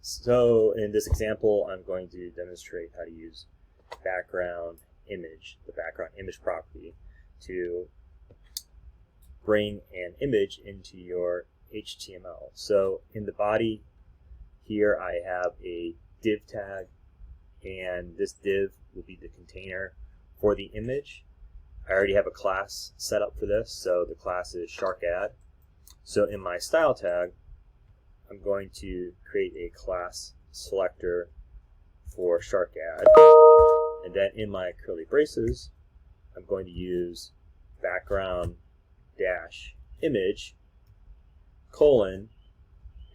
So in this example, I'm going to demonstrate how to use background image, the background image property, to bring an image into your HTML. So in the body here I have a div tag, and this div will be the container for the image. I already have a class set up for this, so the class is SharkAdd. So in my style tag, I'm going to create a class selector for SharkAdd, and then in my curly braces, I'm going to use background dash image colon,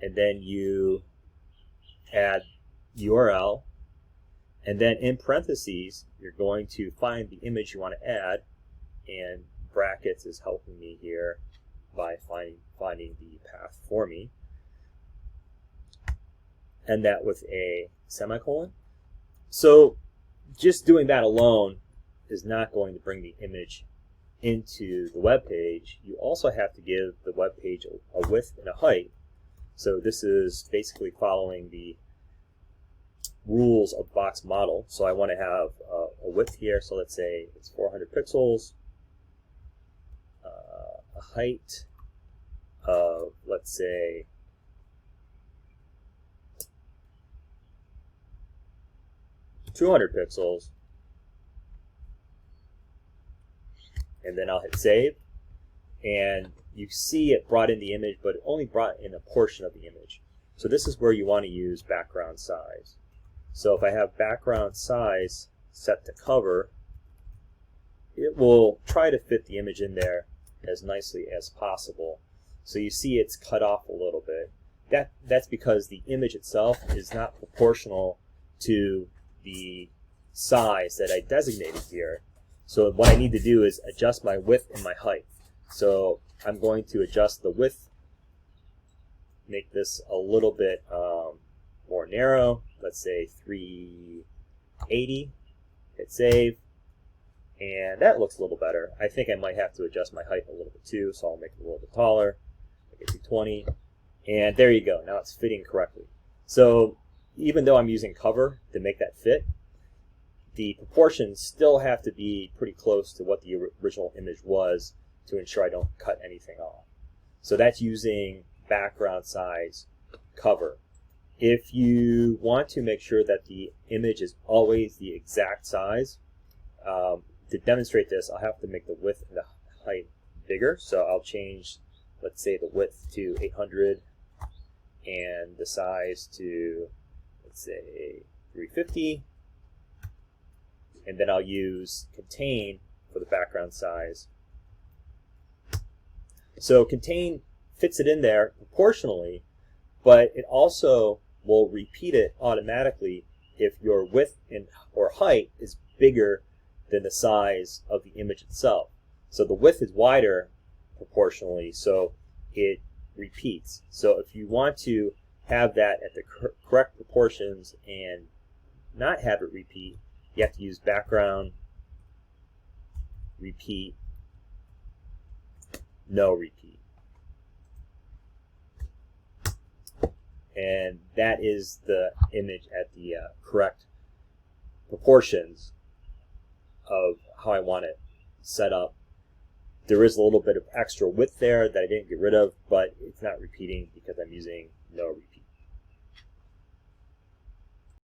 and then you add URL, and then in parentheses you're going to find the image you want to add, and brackets is helping me here by finding the path for me, and that with a semicolon. So just doing that alone is not going to bring the image into the web page. You also have to give the web page a width and a height. So this is basically following the rules of box model. So I want to have a width here, so let's say it's 400 pixels, a height of, let's say, 200 pixels, and then I'll hit save, and you see it brought in the image, but it only brought in a portion of the image. So this is where you want to use background size. So if I have background size set to cover, it will try to fit the image in there as nicely as possible. So you see it's cut off a little bit. That's because the image itself is not proportional to the size that I designated here. So what I need to do is adjust my width and my height. So I'm going to adjust the width, make this a little bit more narrow, let's say 380, hit save, and that looks a little better. I think I might have to adjust my height a little bit too, so I'll make it a little bit taller, make it 220, and there you go, now it's fitting correctly. So even though I'm using cover to make that fit, the proportions still have to be pretty close to what the original image was to ensure I don't cut anything off. So that's using background size cover. If you want to make sure that the image is always the exact size, to demonstrate this, I'll have to make the width and the height bigger. So I'll change, let's say, the width to 800 and the size to, let's say, 350. And then I'll use contain for the background size. So contain fits it in there proportionally, but it also will repeat it automatically if your width or height is bigger than the size of the image itself. So the width is wider proportionally, so it repeats. So if you want to have that at the correct proportions and not have it repeat, you have to use background, repeat, no repeat. And that is the image at the correct proportions of how I want it set up. There is a little bit of extra width there that I didn't get rid of, but it's not repeating because I'm using no repeat.